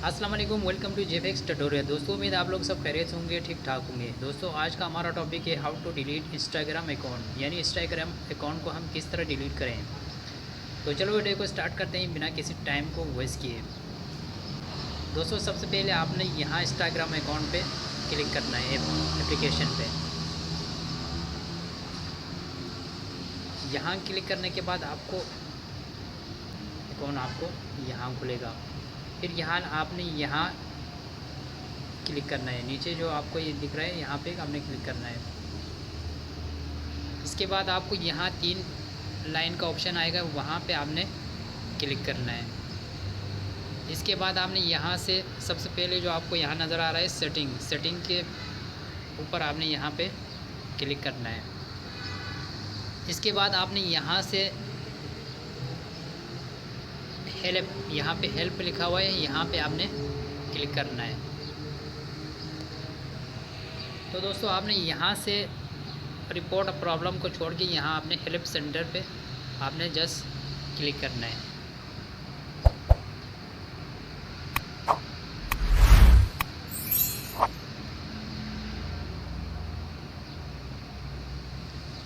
अस्सलाम वालेकुम, welcome to जेफेक्स tutorial. दोस्तों उम्मीद आप लोग सब खैरियत होंगे, ठीक ठाक होंगे। दोस्तों आज का हमारा टॉपिक है how to delete Instagram account, यानी इंस्टाग्राम अकाउंट को हम किस तरह डिलीट करें। तो चलो वीडियो को स्टार्ट करते हैं बिना किसी टाइम को वेस्ट किए। दोस्तों सबसे पहले आपने यहाँ इंस्टाग्राम अकाउंट पे क्लिक करना है, एप्लीकेशन पे। यहाँ क्लिक करने के बाद आपको अकाउंट आपको यहाँ खुलेगा। फिर यहाँ आपने यहाँ क्लिक करना है, नीचे जो आपको ये दिख रहा है यहाँ पे आपने क्लिक करना है। इसके बाद आपको यहाँ 3 लाइन का ऑप्शन आएगा, वहाँ पे आपने क्लिक करना है। इसके बाद आपने यहाँ से सबसे पहले जो आपको यहाँ नज़र आ रहा है सेटिंग के ऊपर आपने यहाँ पे क्लिक करना है। इसके बाद आपने यहाँ से हेल्प, यहाँ पे हेल्प लिखा हुआ है, यहाँ पे आपने क्लिक करना है। तो दोस्तों आपने यहाँ से रिपोर्ट प्रॉब्लम को छोड़ के यहाँ आपने हेल्प सेंटर पे आपने जस्ट क्लिक करना है।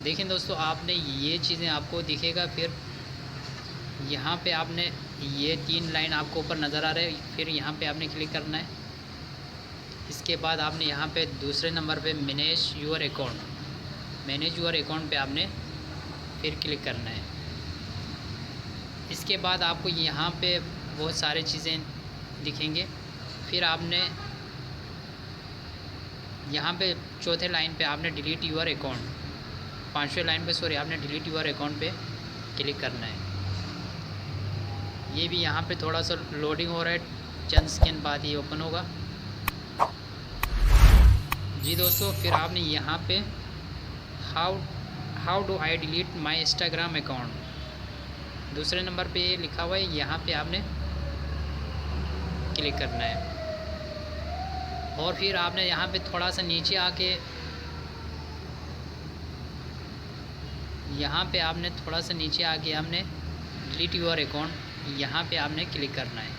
देखें दोस्तों, आपने ये चीज़ें आपको दिखेगा। फिर यहाँ पे आपने ये 3 लाइन आपको ऊपर नज़र आ रहा है, फिर यहाँ पे आपने क्लिक करना है। इसके बाद आपने यहाँ पे दूसरे नंबर पे मैनेज यूर अकाउंट पे आपने फिर क्लिक करना है। इसके बाद आपको यहाँ पे बहुत सारी चीज़ें दिखेंगे। फिर आपने यहाँ पे चौथे लाइन पे आपने डिलीट यूर अकाउंट, 5वें लाइन पे आपने डिलीट यूर अकाउंट पे क्लिक करना है। ये भी यहाँ पे थोड़ा सा लोडिंग हो रहा है, चंद सेकंड बाद ये ओपन होगा। जी दोस्तों, फिर आपने यहाँ पे how do I delete my Instagram account, दूसरे नंबर पे ये लिखा हुआ है, यहाँ पे आपने क्लिक करना है। और फिर आपने यहाँ पे थोड़ा सा नीचे आके यहाँ पे आपने थोड़ा सा नीचे आके आपने डिलीट यूर अकाउंट, यहाँ पे आपने क्लिक करना है।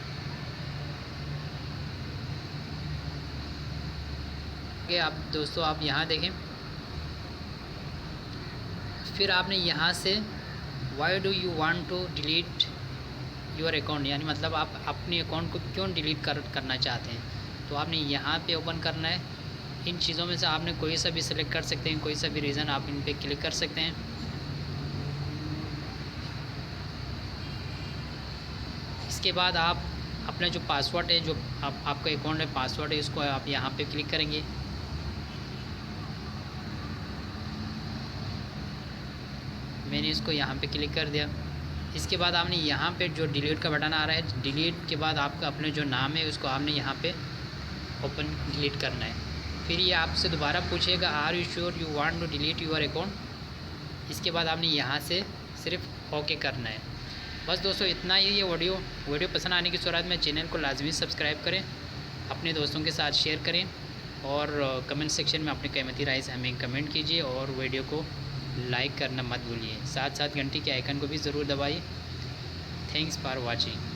आप दोस्तों आप यहाँ देखें, फिर आपने यहाँ से why do you want to delete your account, यानी मतलब आप अपने अकाउंट को क्यों डिलीट करना चाहते हैं, तो आपने यहाँ पे ओपन करना है। इन चीज़ों में से आपने कोई सा भी सिलेक्ट कर सकते हैं, कोई सा भी रीज़न आप इन पे क्लिक कर सकते हैं। इसके बाद आप अपना जो पासवर्ड है, जो आपका अकाउंट में पासवर्ड है, इसको आप यहाँ पे क्लिक करेंगे। मैंने इसको यहाँ पे क्लिक कर दिया। इसके बाद आपने यहाँ पे जो डिलीट का बटन आ रहा है, डिलीट के बाद आपका अपने जो नाम है उसको आपने यहाँ पे ओपन डिलीट करना है। फिर ये आपसे दोबारा पूछेगा are you sure you want to delete your account. इसके बाद आपने यहाँ से सिर्फ ओके करना है। बस दोस्तों इतना ही। ये वीडियो पसंद आने की सूरत में चैनल को लाजमी सब्सक्राइब करें, अपने दोस्तों के साथ शेयर करें और कमेंट सेक्शन में अपनी कीमती राय से हमें कमेंट कीजिए और वीडियो को लाइक करना मत भूलिए। साथ साथ घंटी के आइकन को भी ज़रूर दबाइए। Thanks for watching.